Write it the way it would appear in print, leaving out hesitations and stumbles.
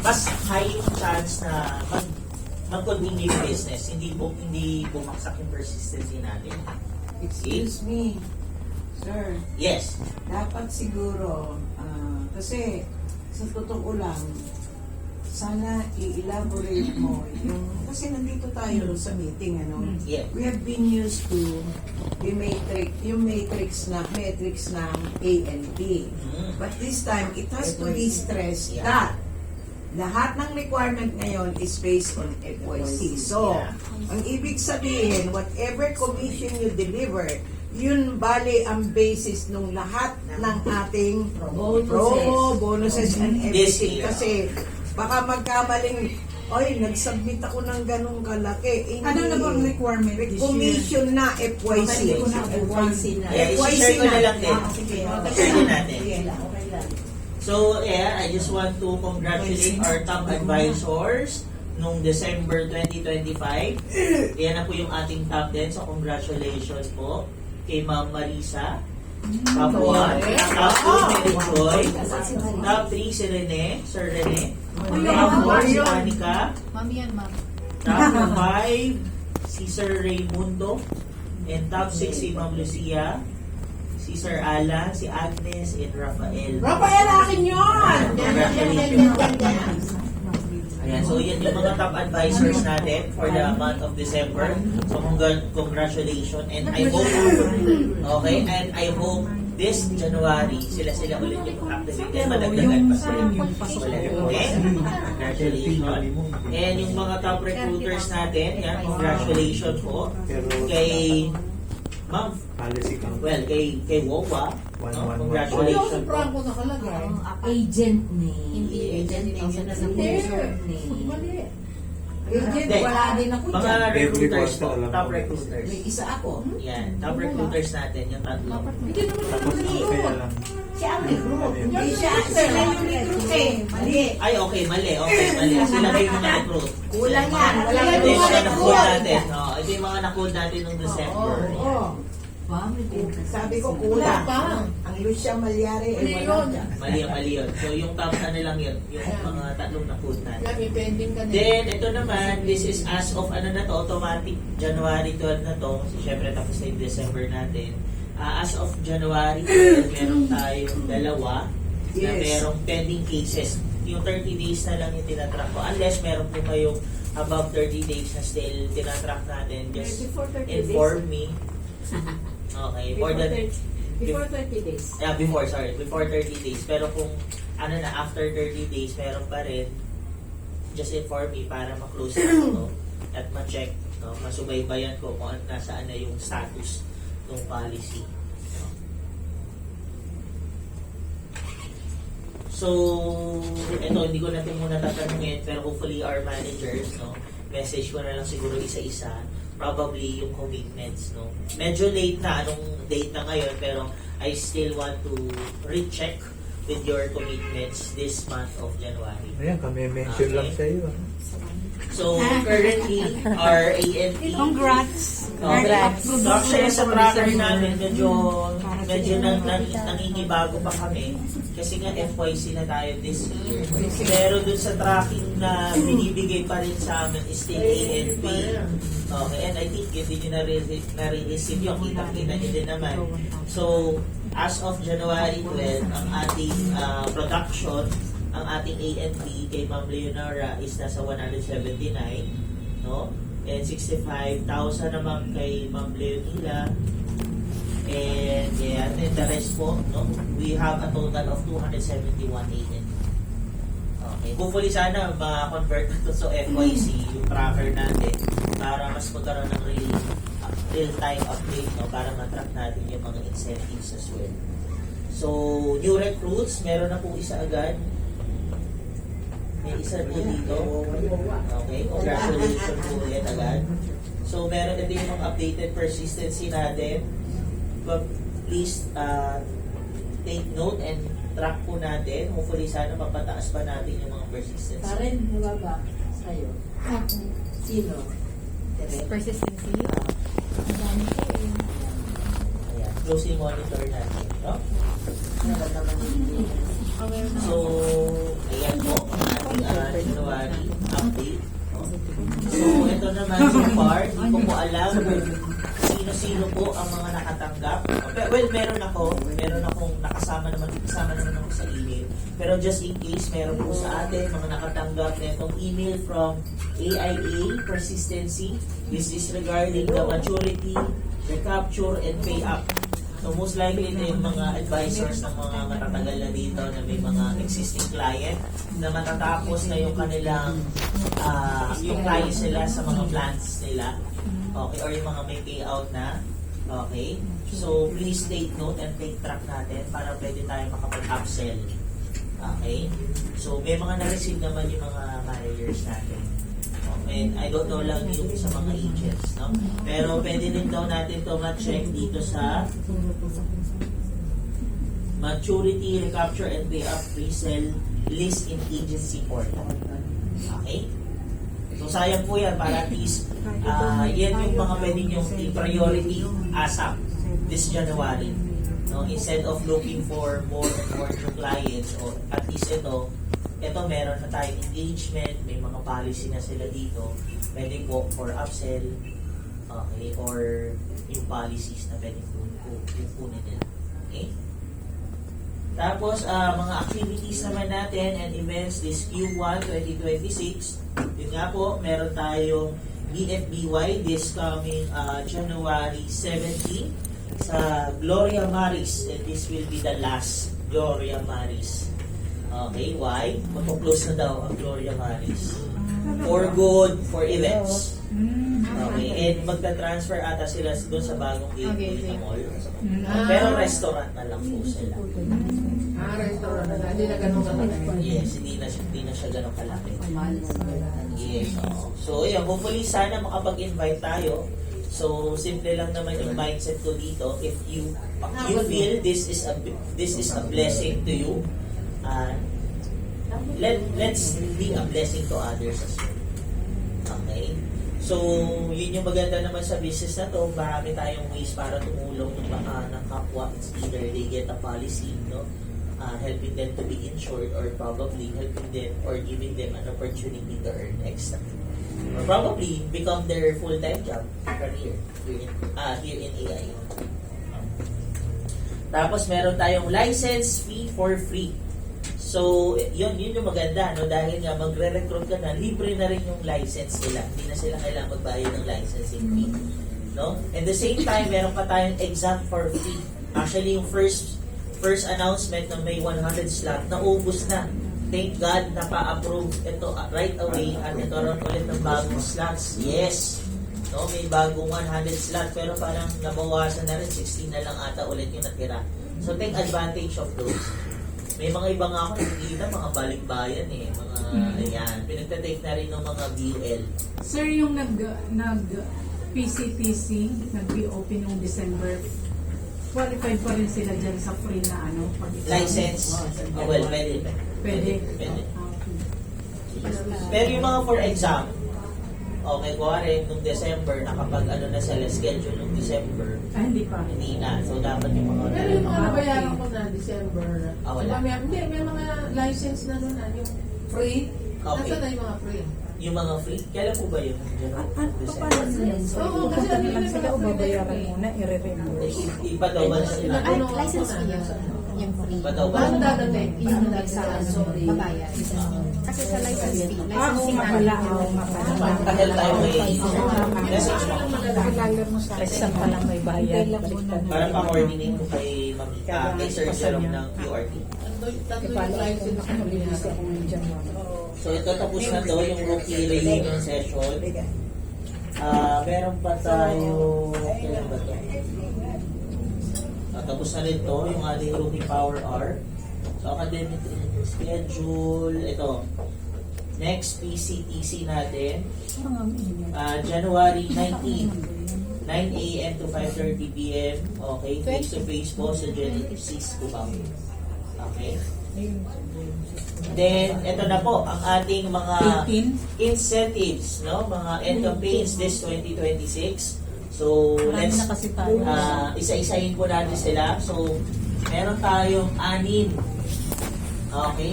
mas high yung chance na mag-continue yung business. Hindi bumaksak yung persistency natin. Excuse me, sir. Yes. Dapat siguro, kasi sa totoo lang, sana i-elaborate mo yung, kasi nandito tayo sa meeting, ano? Yeah. We have been used to yung matrix ng ANP. But this time, it has to be stressed that lahat ng requirement ngayon is based on FYC. So, ang ibig sabihin, whatever commission you deliver, yun bali ang basis nung lahat ng ating promo, bonuses, and everything. Kasi baka magkamaling, oy, nag-submit ako ng ganong kalaki. Ano na bang requirement this year? Commission na FYC. FYC na. I-share ko na lang din. Sige. I-share din natin. Okay lang. So, yeah, I just want to congratulate our top advisors nung December 2025. Yan na po yung ating top 10. So, congratulations po kay Ma'am Marisa. Top 1. Top 2, Mary Joy. Top 3, si Rene. Sir Rene. Top 4, si Monica. Mami yan, ma'am. Top 5, si Sir Raimundo. And top 6, si Ma'am Lucia. Si Sir Alan, si Agnes, and Rafael. Rafael, akin yun! Congratulations. Ayan, so yan yung mga top advisors natin for the month of December. So congratulations, and I hope, okay, and I hope this January, sila ulit yung activate and madagdagan pa sila. Okay? Congratulations. And yung mga top recruiters natin, yan, congratulations po kay Ma'am. Kay Wowa. Congratulations po. Franco nakalagay. Agent name. Hindi agent name. Yun na sa Mali. Agent, Hindi. wala din ako Mga dyan. recruiters po, top recruiters. May isa ako. Yan, top recruiters natin, yung tatlo. Hindi naman naman Siya ang recruit. Hindi siya. Sila yung recruit eh. Mali. Ay, okay, mali. Sila ba yung mga recruit? Kulang yan. Wala Ito yung mga yung na-code natin. Ito yung mga na-code natin noong December. Oo. Sabi ko kulang. Pa. Ang Lucia Malyari Mali ay yun. wala. Mali yun. So, yung top ano lang yun, yung mga tatlong na-code natin. May pending ka na. Then, ito naman, this is as of ano na to, automatic January 12 na to, kasi syempre tapos na yung December natin. As of January 12, meron tayong dalawa na Yes. merong pending cases. Yung 30 days na lang yung tinatrack ko. Unless meron po kayong above 30 days na still tinatrack natin, just inform me. Okay, Before 30 days. Yeah, before 30 days. Pero kung ano na, after 30 days, meron pa rin, just inform me para ma-close na ito at ma-check, no, masubaybayan ko kung nasaan na yung status ng policy. No. So, ito, hindi ko na ito muna tatanungin, pero hopefully our managers, no, message ko na lang siguro isa-isa, probably yung commitments, no. Medyo late na, anong date na ngayon, pero I still want to recheck with your commitments this month of January. Ayan, kami mention lang sa iyo. So, currently, our ANP, Congrats. So, actually, sa tracker namin, medyo nangingibago pa kami. Kasi nga, FYC na tayo this year. Pero dun sa tracking na binibigay pa rin sa amin is still ANP. Okay, and I think yun din yung nare-receive yung kita-kita nyo din naman. So, as of January 12, ang ating production, ang ating ANP kay Ma'am Leonora is nasa 179, no? And 65,000 naman kay Ma'am Leonila. And yeah, and the rest po, no? We have a total of 271 ANP. Okay. Hopefully sana ma-convert na to sa FYC, yung tracker natin, para mas magkaroon ng real-time update, no? Para matrack natin yung mga incentives as well. So, new recruits, meron na po isa agad. May isa po dito. Okay, congratulations po ulit agad. So, meron na din yung updated persistency natin. But please take note and track po natin. Hopefully, sana mapataas pa natin yung mga persistency. Karen, nababa sa'yo. Sino? Persistency. Ang dami ko eh. Ayan, closely monitor natin. No? Aware na. So, ayan po. January update. So, ito naman so far, hindi ko po alam kung sino-sino po ang mga nakatanggap. Well, meron akong kasama naman ako sa email. Pero just in case, meron po sa atin mga nakatanggap na itong email from AIA Persistency. This is regarding the maturity, recapture, and pay up. So most likely ito yung mga advisors ng mga matatagal na dito na may mga existing client na matatapos na yung kanilang yung clients nila sa mga plans nila. Okay, or yung mga may payout na. Okay? So please take note and take track natin para pwede tayo makapag-upsell. Okay? So may mga na-receive naman yung mga managers natin. And I don't know lang yung sa mga agents, no? Pero pwede rin daw natin ito ma-check dito sa maturity, recapture, and pay up resale list in agency portal. Okay? So sayang po yan para at least yan yung mga pwede nyong i-priority ASAP this January. No? Instead of looking for more and more new clients, or at least ito meron na tayong engagement, may mga policy na sila dito, pwede po for upsell, okay, or yung policies na pwede kunin nila. Okay? Tapos, mga activities naman natin and events this Q1 2026, yun nga po, meron tayong BFBY this coming January 17 sa Gloria Maris, and this will be the last Gloria Maris. Okay, why? Magpo-close na daw ang Gloria Maris. For good, for events. Okay, and magta-transfer ata sila doon sa bagong Gateway Mall. Pero restaurant na lang po sila. Restaurant na. Hindi na ganun kalaki. Yes, hindi na siya ganun kalaki. Yes, oo. So, yun, hopefully sana makapag-invite tayo. So, simple lang naman yung mindset ko dito. If you feel this is a blessing to you, let's be a blessing to others as well. Okay? So, yun yung maganda naman sa business na to. Marami tayong ways para tumulong ng kapwa. It's either they get a policy, no? Helping them to be insured, or probably helping them or giving them an opportunity to earn extra. Or probably become their full-time job career here in AI. Tapos meron tayong license fee for free. So, yun yung maganda, no? Dahil nga magre-recruit ka na, libre na rin yung license nila. Hindi na sila kailangan magbayad ng licensing fee. No? At the same time, meron pa tayong exam for free. Actually, yung first announcement na may 100 slot, naubos na. Thank God, napa-approve ito right away at ito ron ulit ng bagong slots. Yes! No, may bagong 100 slot pero parang nabawasan na rin, 16 na lang ata ulit yung natira. So, take advantage of those. May mga iba nga ako nakikita, mga balikbayan eh, mga ayan, pinagtatake na rin ng mga BL. Sir, yung PCTC, nag-BOP noong December, qualified pa rin sila dyan sa free na License? Oh, well, pwede. Pwede. Pero yung mga for exam, okay, kuwari, nung December, nakapag na sila, schedule nung December, Hindi pa. hindi na. So, dapat yung mga... Pero yung mga nabayaran ko na December. Wala. May mga license na doon, yung free. Okay. Nasaan na yung mga free? Yung mga free, kailan po ba yun? Paano sila? Oo, kasi Pupunta na lang sila o free. babayaran muna, i-reimburse. Iba daw ba sila? Ay, license fee yun. Yung free. Iba daw ba? Bago dadating? Yung sa babayad. Kasi sa license fee, Oo, licensing mapala. namin. Oo, mapala. Tagal tayo may... Message mo. Kasi saan pa lang may bayad. Para pa-coordinate ko kay kay Sir Jerome ng QRT. Tatlo yung license na nabayaran. So ito tapos na to yung rookie reunion session. Meron pa tayo, kailan ba to? Tapos na rin to yung ating rookie power hour. So academic schedule, ito. Next PCTC natin, January 19, 9 a.m. to 5:30 p.m. Okay, face-to-face po sa Generative Cisco Bank. Okay. Then, ito na po ang ating mga 18? incentives, no? Mga end campaigns this 2026. So, let's na kasi tayo. isa-isahin po natin sila. So, meron tayong 6. Okay?